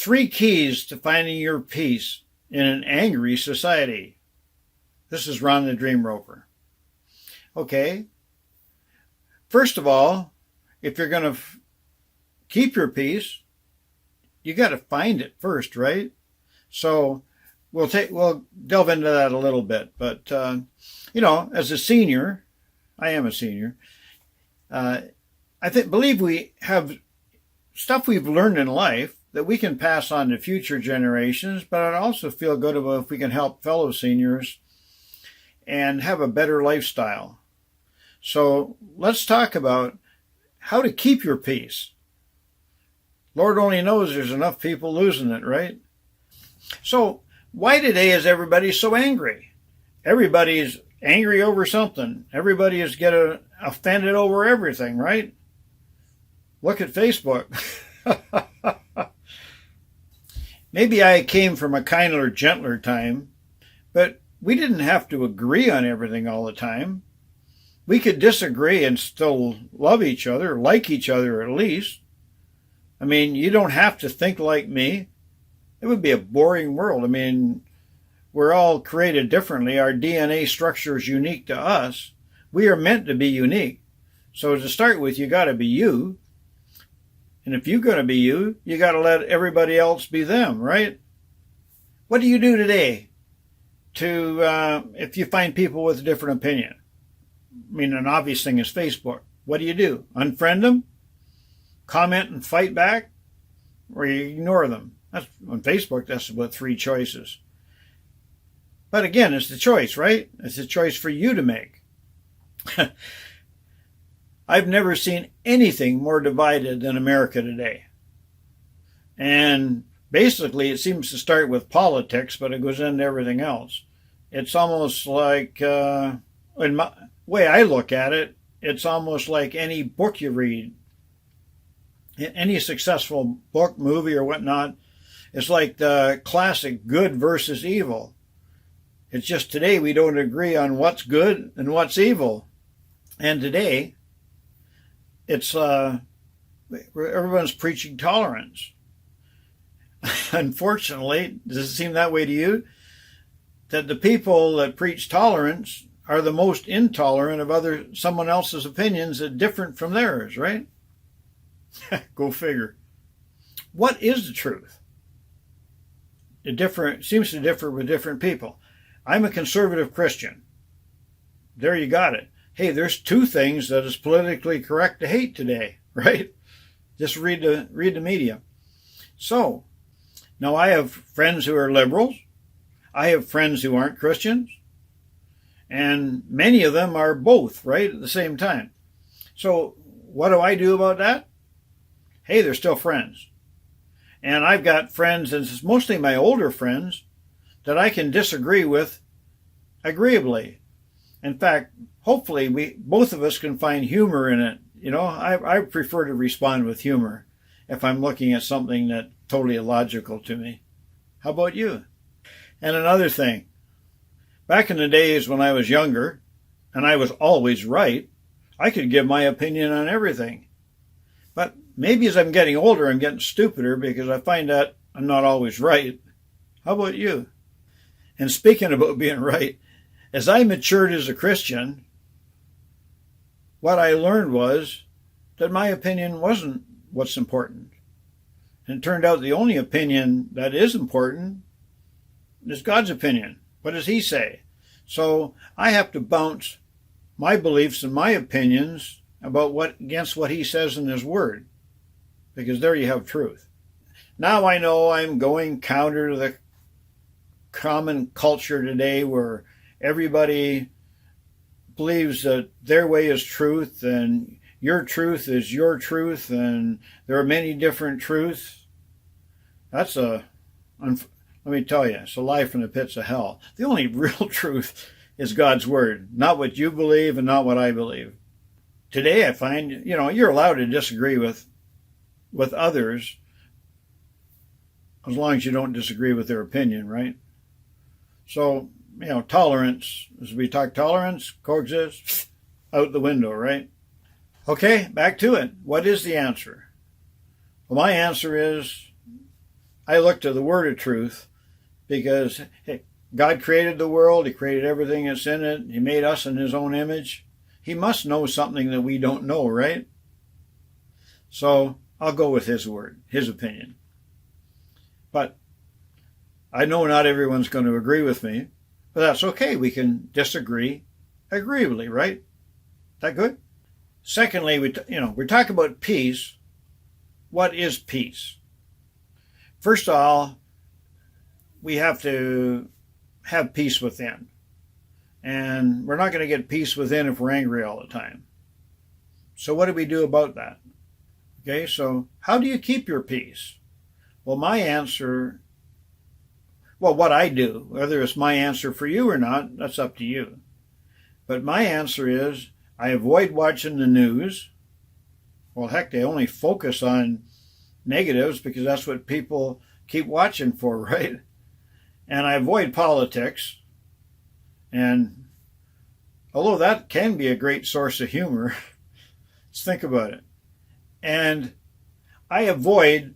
3 keys to finding your peace in an angry society. This is Ron the Dream Roper. Okay. First of all, if you're going to keep your peace, you got to find it first, right? So we'll delve into that a little bit. But, as a senior, I am a senior, believe we have stuff we've learned in life that we can pass on to future generations, but I'd also feel good about if we can help fellow seniors and have a better lifestyle. So let's talk about how to keep your peace. Lord only knows there's enough people losing it, right? So why today is everybody so angry? Everybody's angry over something. Everybody is getting offended over everything, right? Look at Facebook. Maybe I came from a kinder, gentler time, but we didn't have to agree on everything all the time. We could disagree and still love each other, like each other at least. I mean, you don't have to think like me. It would be a boring world. I mean, we're all created differently. Our DNA structure is unique to us. We are meant to be unique. So to start with, you got to be you. And if you're going to be you, you got to let everybody else be them, right? What do you do today if you find people with a different opinion? I mean, an obvious thing is Facebook. What do? Unfriend them? Comment and fight back? Or you ignore them? That's on Facebook, that's about 3 choices. But again, it's the choice, right? It's a choice for you to make. I've never seen anything more divided than America today. And basically, it seems to start with politics, but it goes into everything else. It's almost like, in my way I look at it, it's almost like any book you read, any successful book, movie, or whatnot. It's like the classic good versus evil. It's just today we don't agree on what's good and what's evil. And today, it's everyone's preaching tolerance. Unfortunately, does it seem that way to you? That the people that preach tolerance are the most intolerant of someone else's opinions that are different from theirs, right? Go figure. What is the truth? It seems to differ with different people. I'm a conservative Christian. There you got it. Hey, there's 2 things that is politically correct to hate today, right? Just read the media. So, now I have friends who are liberals. I have friends who aren't Christians. And many of them are both, right, at the same time. So, what do I do about that? Hey, they're still friends. And I've got friends, and it's mostly my older friends, that I can disagree with agreeably. In fact, hopefully both of us can find humor in it. I prefer to respond with humor if I'm looking at something that's totally illogical to me. How about you? And another thing, back in the days when I was younger, and I was always right, I could give my opinion on everything. But maybe as I'm getting older, I'm getting stupider because I find that I'm not always right. How about you? And speaking about being right, as I matured as a Christian, what I learned was that my opinion wasn't what's important. And it turned out the only opinion that is important is God's opinion. What does He say? So I have to bounce my beliefs and my opinions against what He says in His Word, because there you have truth. Now I know I'm going counter to the common culture today where everybody believes that their way is truth and your truth is your truth and there are many different truths. Let me tell you, it's a lie from the pits of hell. The only real truth is God's Word, not what you believe and not what I believe. Today I find, you're allowed to disagree with others as long as you don't disagree with their opinion, right? So, tolerance, as we talk tolerance, coexist, out the window, right? Okay, back to it. What is the answer? Well, my answer is, I look to the word of truth because hey, God created the world. He created everything that's in it. He made us in his own image. He must know something that we don't know, right? So I'll go with his word, his opinion. But I know not everyone's going to agree with me, but that's okay. We can disagree agreeably, right? That good? Secondly, we're talking about peace. What is peace? First of all, we have to have peace within. And we're not going to get peace within if we're angry all the time. So what do we do about that? Okay, so how do you keep your peace? Well, what I do, whether it's my answer for you or not, that's up to you. But my answer is I avoid watching the news. Well, heck, they only focus on negatives because that's what people keep watching for, right? And I avoid politics. And although that can be a great source of humor, let's think about it. And I avoid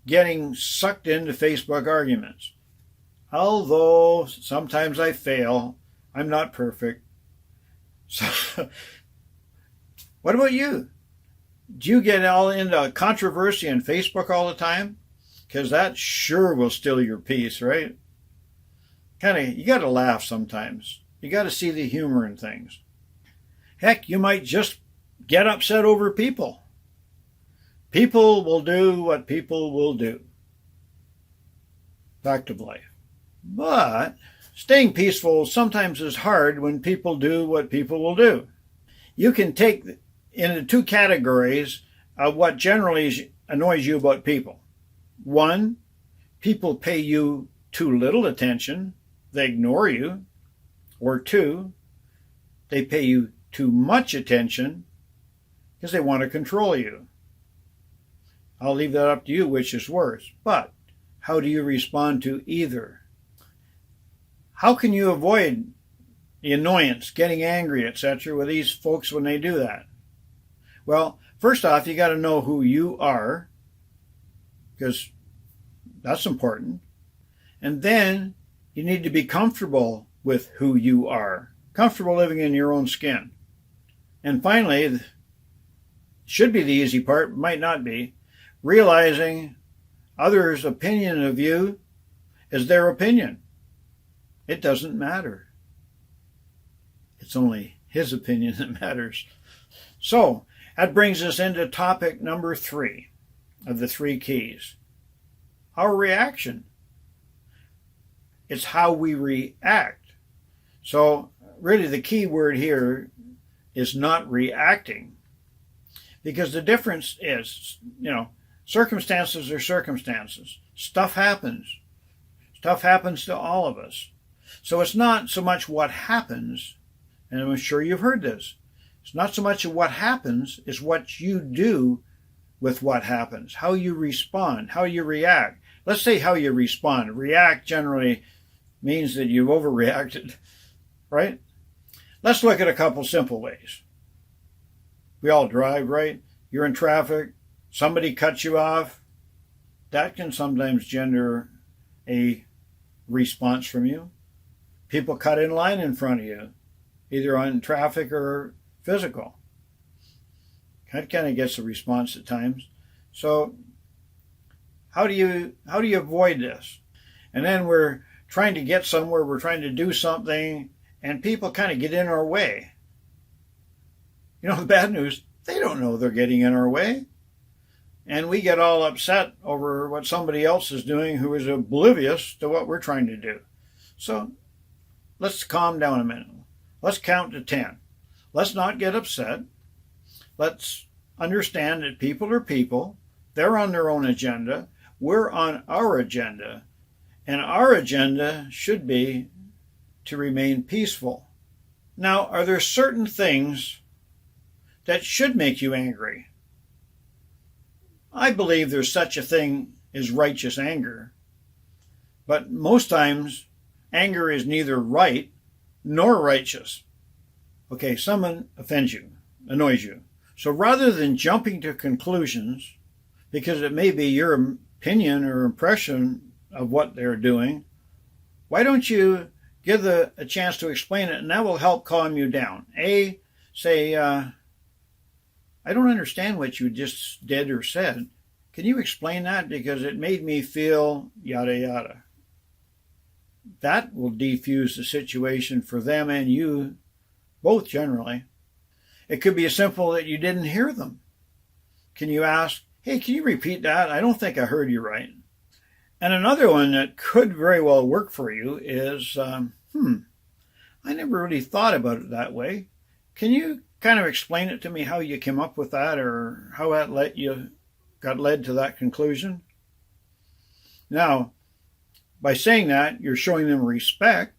getting sucked into Facebook arguments. Although sometimes I fail, I'm not perfect. So, what about you? Do you get all into controversy on Facebook all the time? Because that sure will steal your peace, right? You got to laugh sometimes. You got to see the humor in things. Heck, you might just get upset over people. People will do what people will do. Fact of life. But staying peaceful sometimes is hard when people do what people will do. You can take into two categories of what generally annoys you about people. One, people pay you too little attention. They ignore you. Or two, they pay you too much attention because they want to control you. I'll leave that up to you which is worse. But how do you respond to either? How can you avoid the annoyance, getting angry, etc. with these folks when they do that? Well, first off, you got to know who you are, because that's important. And then you need to be comfortable with who you are, comfortable living in your own skin. And finally, should be the easy part, might not be, realizing others' opinion of you is their opinion. It doesn't matter. It's only his opinion that matters. So, that brings us into topic number 3 of the 3 keys. Our reaction. It's how we react. So, really the key word here is not reacting. Because the difference is, circumstances are circumstances. Stuff happens. Stuff happens to all of us. So it's not so much what happens, and I'm sure you've heard this. It's not so much of what happens, it's what you do with what happens, how you respond, how you react. Let's say how you respond. React generally means that you've overreacted, right? Let's look at a couple simple ways. We all drive, right? You're in traffic, somebody cuts you off. That can sometimes gender a response from you. People cut in line in front of you, either on traffic or physical. That kind of gets a response at times. So how do you avoid this? And then we're trying to get somewhere, we're trying to do something, and people kind of get in our way. The bad news, they don't know they're getting in our way. And we get all upset over what somebody else is doing who is oblivious to what we're trying to do. So let's calm down a minute. Let's count to 10. Let's not get upset. Let's understand that people are people. They're on their own agenda. We're on our agenda. And our agenda should be to remain peaceful. Now, are there certain things that should make you angry? I believe there's such a thing as righteous anger. But most times, anger is neither right nor righteous. Okay, someone offends you, annoys you. So rather than jumping to conclusions, because it may be your opinion or impression of what they're doing, why don't you give a chance to explain it, and that will help calm you down. Say, I don't understand what you just did or said. Can you explain that? Because it made me feel yada yada. That will defuse the situation for them and you, both generally. It could be as simple that you didn't hear them. Can you ask, hey, can you repeat that? I don't think I heard you right. And another one that could very well work for you is, I never really thought about it that way. Can you kind of explain it to me how you came up with that, or how that got led to that conclusion? Now, by saying that, you're showing them respect,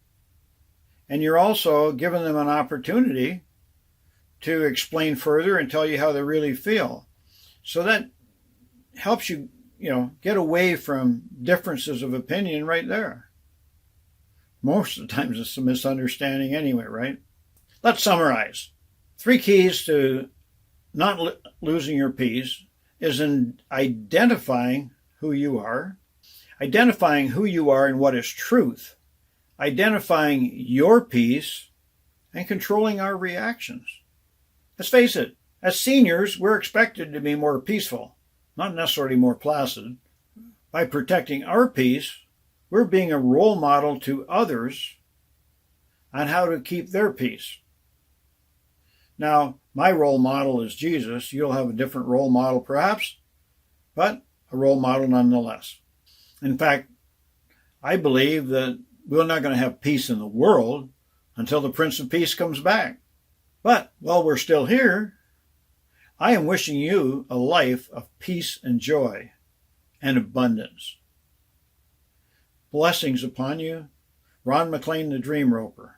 and you're also giving them an opportunity to explain further and tell you how they really feel. So that helps you, get away from differences of opinion right there. Most of the times it's a misunderstanding anyway, right? Let's summarize. 3 keys to not losing your peace is in identifying who you are and what is truth, identifying your peace, and controlling our reactions. Let's face it, as seniors, we're expected to be more peaceful, not necessarily more placid. By protecting our peace, we're being a role model to others on how to keep their peace. Now, my role model is Jesus. You'll have a different role model perhaps, but a role model nonetheless. In fact, I believe that we're not going to have peace in the world until the Prince of Peace comes back. But while we're still here, I am wishing you a life of peace and joy and abundance. Blessings upon you, Ron McLean, the Dream Roper,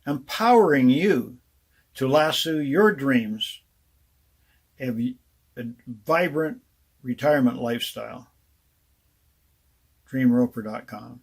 empowering you to lasso your dreams of a vibrant retirement lifestyle. DreamRoper.com.